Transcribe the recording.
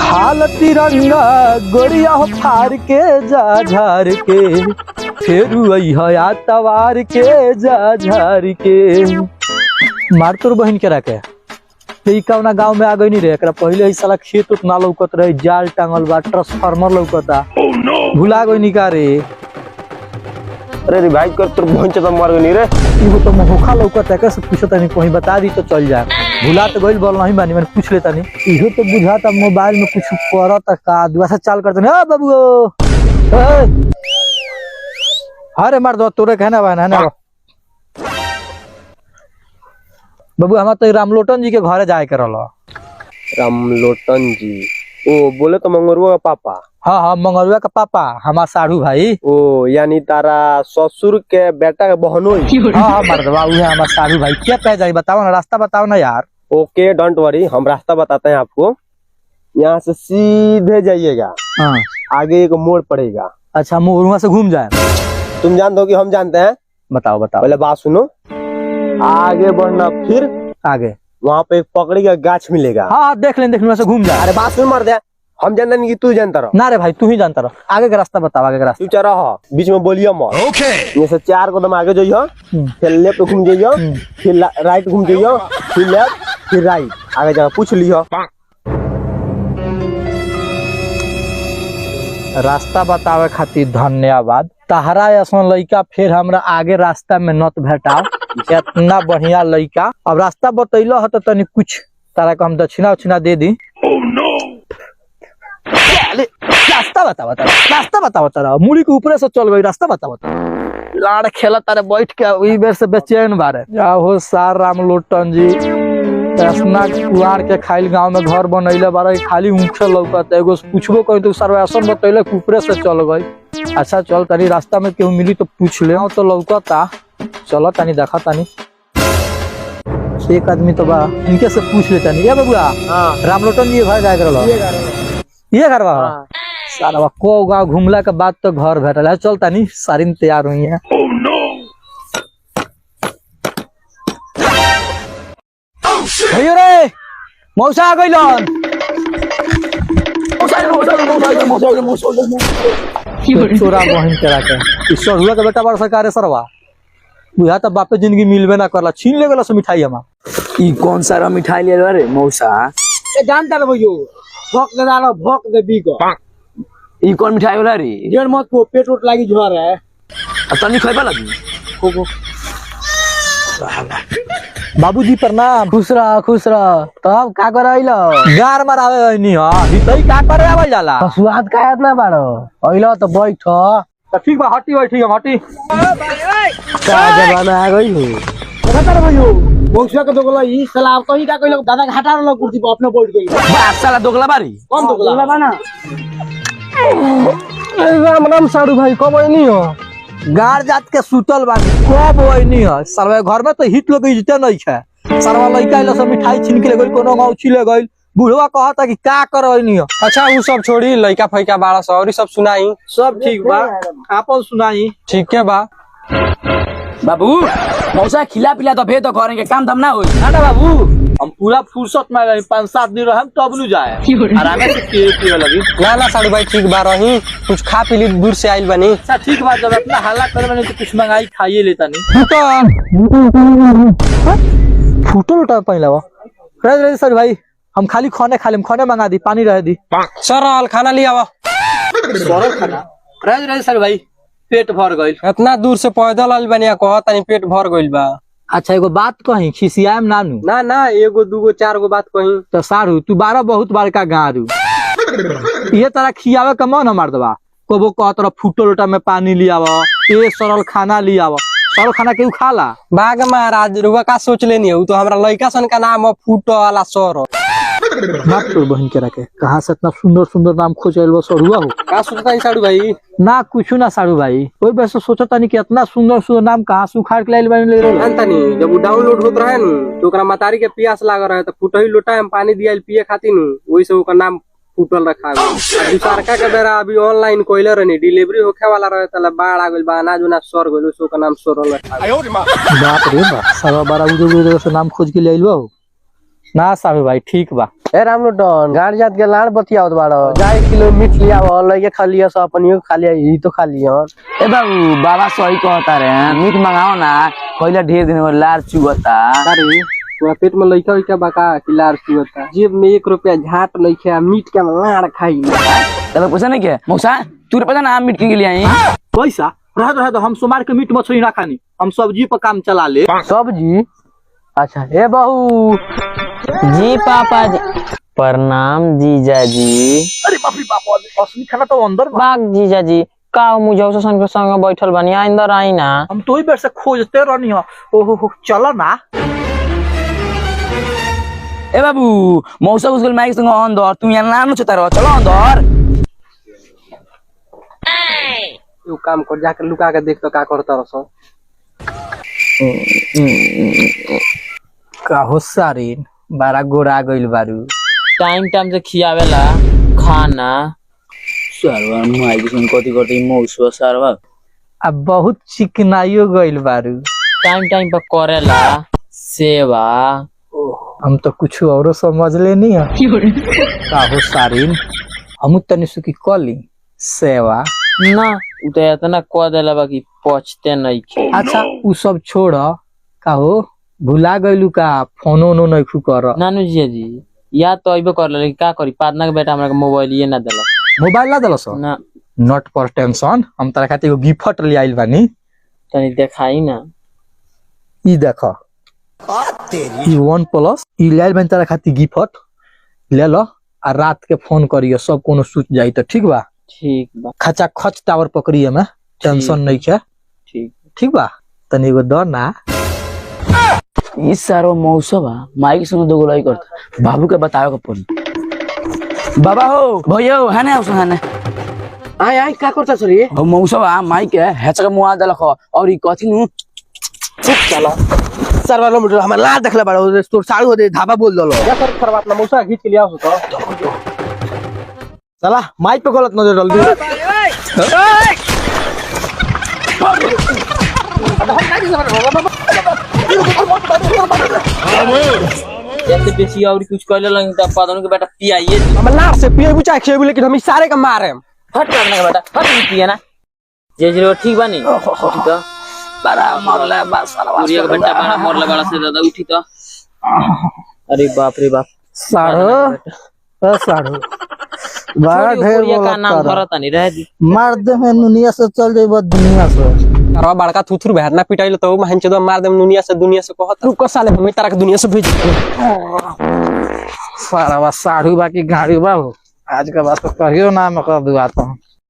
हाल तिरंगा गोरिया हो फार के जा झार के फेरू अइहा तवार के जा झार के मार तोर बहन के रखे ई कौना गांव में आ गई नहीं रे एकरा पहले ही साला खेत उत ना लौकत रहे जाल टांगल बा ट्रांसफार्मर लौकता भुला गई निका रे अरे रे भाई कर तोर बहन तो मर गई रे इगो तो मोखा लौकत है कैसे पूछत नहीं कोई बता दी तो चल जाए भुला तो गइल बोल नहीं बानी मैंने पूछ लेता नहीं इहो तो बुझाता मोबाइल में कुछ करत का दुआसा चाल करते नहीं बाबू अरे मार दो तोरे कहना बा ना बाबू हम तो रामलोटन जी के घरे जाए के रहल रामलोटन जी ओ बोले तो मंगरुआ का पापा हाँ हाँ मंगरुआ का पापा हमारा साढ़ू भाई ओ यानी तारा ससुर के बेटा के बहनो हाँ हाँ मर्दवा वो है हमारा साढ़ू भाई क्या कह जाए बताओ ना रास्ता बताओ ना यार ओके डोंट वरी हम रास्ता बताते हैं आपको यहाँ से सीधे जाइएगा हाँ आगे एक मोड़ पड़ेगा अच्छा मोड़ वहाँ से घूम जाए तुम जानते हो कि हम जानते हैं बताओ बताओ पहले बात सुनो आगे बढ़ना फिर आगे वहाँ पे एक पकड़ी का गाछ मिलेगा हाँ देख लें वहाँ से घूम जाए अरे बात सुन मर दे हम जानते नहीं कि तू जानता रहो ना रे भाई तू ही जानता रहो आगे का रास्ता बताओ आगे का रास्ता तू चला बीच में बोलियो मत ओके ये से 4 कदम आगे जाइयो फिर लेफ्ट घूम जाइयो फिर राइट घूम जाइयो फिर लेफ्ट फिर राइट आगे जा पूछ लियो रास्ता बतावे खातिर धन्यवाद तहरा ऐसा लड़का फिर हमरा आगे रास्ता में नत भेटाओ इतना बढ़िया लड़का अब रास्ता बतैलो है तो तनी कुछ तारा को हम दक्षिणा उछिना दे दी रास्ता बता तारा मुड़ी के ऊपर से चल गई रास्ता बता लाड़ खेला तारे बैठ के वही बेर से बेचैन बारे जाहो सार रामलोटन जी ऐसना कुआर के खाइल गांव में घर बनैले बारे खाली ऊँखे लौकत एगो पूछबो कहीं तो सर्वेसन बतैले ऊपरे से चल गई अच्छा चल तनी रास्ता में केहू मिली तो पूछ ले तो लौकता चलो तनी देखा तनी एक आदमी तो बा इनके से पूछ लेता नहीं बबुआ रामलोटन जी घर जाए ये घर बा सारा बा को गाँव घूमला के बाद तो घर भेटल है चल तनी सारी तैयार हुई है भैया रे मौसा आ गई चोरा बहन करा के सरहुआ के बेटा बड़ सरकार सरवा बुझा तो बापे जिंदगी मिलबे ना करला छीन ले गेला से मिठाई हमा ई कौन सारा मिठाई ले रे मौसा ए जानता रे भैयो भोक दे डालो भोक दे बीगो ई कौन मिठाई होला रे जेड़ मत को पेट उठ लागी झोर है तनी खइबा लगी को बाबूजी प्रणाम खुश रह तब का करैलो गार मारावे नहीं हां हितई का करे आवल जाला स्वाद कायत ना बाड़ो ओइलो तो बैठ तो ठीक बा हटी बैठी हम हटी का जमाना आ गई हो बता रे भैयो मौसा के दोगला ई सलाम तो ही का कइलो दादा के हटा लो कुर्सी पे अपने बैठ गई बा साला दोगला बारी कौन दोगला बा ना राम राम साड़ू भाई कब नहीं हो गार जात के सुतल बानी कब नहीं हो सरवा घर में तो हित लोग इज्जत नहीं है सरवा लइका इला सब मिठाई छीन के ले गइल कोनो गाँव छिले गइल बुढ़वा कहता कि का कर नहीं हो अच्छा वो सब छोड़ी लड़का फैका बाड़ा सौरी सब सुनाई सब ठीक बा आपन सुनाई ठीक है बा बाबू मौसा खिला पिला तो भे तो करे के काम धाम ना होई ना बाबू हम पूरा फुर्सत में रही 5-7 दिन रहम तब नु जाए आराम से पिए लगी ना साड़ू भाई ठीक बा रही कुछ खा पी ली दूर से आइल बनी अच्छा ठीक बात जब इतना हल्ला करे मैंने तो कुछ मंगाई खाइए लेता नहीं फूटल उठा पहला वो रह सर भाई हम खाली खाने खाने मंगा दी पानी रह दी सरल खाना लिया वा सरल खाना रह सर भाई पेट भर गइल इतना दूर से पैदल आइल बनी कह तनी पेट भर गइल बा अच्छा एगो बात कही खिसियाम नानू ना एगो दूगो 4 गो बात कही तो सारू तू 12 बहुत बड़का गारू ये तरह खियावे का मन मार दबा कबो कह तरह फूटल लोटा में पानी लियावा ये सरल खाना लियावा सरल खाना केहू खाला बाग महाराज रुआ का सोच लेनी है तो हमरा लड़का सन का नाम फूटो वाला सर मत तोर बहन के रखे कहाँ से इतना सुंदर सुंदर नाम खोज आइल सरुआ हो का सोचता है साड़ू भाई ना कुछ ना साड़ू भाई कोई वैसे सोचता नहीं कि इतना सुंदर सुंदर नाम कहाँ से उखाड़ के लाइल बने नहीं जब वो डाउनलोड होत रहे न तो ओकरा मतारी के प्यास लाग रहे तो फुटही लोटा में पानी दिया पिए खातिर न वही से ओकर नाम फूटल रखा है दूसरका के बेरा अभी ऑनलाइन कोइले रहनी डिलीवरी होखे वाला रहे तले बाढ़ आ गइल बा अनाज उनाज सर गइल सो का नाम सरल रखा बाप रे बाप सारा बारा उजो से नाम खोज के ले आइल बा ना साहब भाई ठीक बा ए राम लोटन गाड़ जात के लाड़ बतियावत बाड़ो जाए किलो मीट लिया लइके खा लिया सब अपनियो खा लिया ई तो खा लिया ए बाबू बाबा सही कहता रे मीट मंगाओ ना पहले ढेर दिन में लार चुगता। अरे तोरा पेट में लइका उइका बका किलार चुअता जेब में 1 रुपया झाट लइका मीट के लाड़ खाई तब पैसा नहीं के मौसा तू पैसा ना मीट के लिए आई पैसा रह दो हम सोमवार के मीट मछली ना खानी हम सब्जी पर काम चला ले। सब्जी अच्छा ए बहू जी पापा जी प्रणाम जीजा जी। अरे बाप रे बाप असली खाना तो अंदर बा। बाग जीजा जी का मुझे सन के संग बैठल बनी अंदर आई ना। हम तो ही बेर से खोजते रहनी हो ओहो चलो ना। ए बाबू मौसा उसको माइक संग अंदर तू यहाँ ना नचता रह चलो अंदर। तू काम कर जाके लुका के देख तो का करता रसो। काहो सारीन बड़ा गोरा गइल बारू। टाइम टाइम से खियावेला खाना। सरवा माइक संग कथि करते मौसा सरवा अब बहुत चिकनाइयो गइल बारू। टाइम टाइम पर करेला सेवा। हम तो कुछ औरो समझ लेनी है। काहो सारीन हम तनी सुखी कली सेवा ना उ तो इतना कह देला बाकी पहुंचते नहीं खे। अच्छा उ सब छोड़ काहो भुला गइलू का फोनो नो नहीं कर। नानू जीजा जी याद तो अइबे कर लेकिन का करी पादना के बेटा हमरा के मोबाइल ये ना देला। मोबाइल ना दिलस ना नॉट पर टेंशन हम तारा खातिर एगो गिफ्ट ले आइल बानी। तनी देखाई ना। ई देख ई OnePlus ई ले आइल बानी तारा खातिर गिफ्ट ले लो आ रात के फोन करियो सब कोनो सूत जाई तो ठीक बा। ठीक बा खचा खच टावर पकड़िए में टेंशन नहीं है ठीक। ठीक बा तनी एगो दो ना। इस सारो मौसा बा माइक संग दो गोलाई करता बाबू के बताओ के पड़ी। बाबा हो भैया हो है ना उसने आय आय का करता सर ये हो मौसा बा माइक है हेच के मुआ देलख और ई कथि नु चुप चला सरवा लो मिटर हमरा ला देखले बाड़ो तोर साड़ू दे धाबा बोल दलो क्या कर करवा अपना मौसा खींच के लिया हो तो चला माइक पे गलत नजर डाल दी। जैसे बेसी और कुछ कहले लगे त पादन के बेटा पियाइए हम लाड़ से पिए बुचा खेबू लेकिन हम सारे का मारे हट पादन के बेटा हट नहीं पिया ना। जे जे ठीक बानी उठी तो बड़ा मरले बा साला पूरी के बेटा बड़ा मरले बड़ा से दादा उठी तो। अरे बाप रे बाप साढ़ो साढ़ो बड़ा ढेर का नाम धरत नहीं रह दी मार दे में दुनिया से चल जाए दुनिया से। अरे बड़का थुथुर भेड़ना पिटाइल तो महन चोद मार दे दुनिया से कहत रुक साले हम तारा के दुनिया से भेज सारा बा साढ़ू बाकी गाड़ी बा आज के बाद तो कहियो ना मैं कर दुआ तो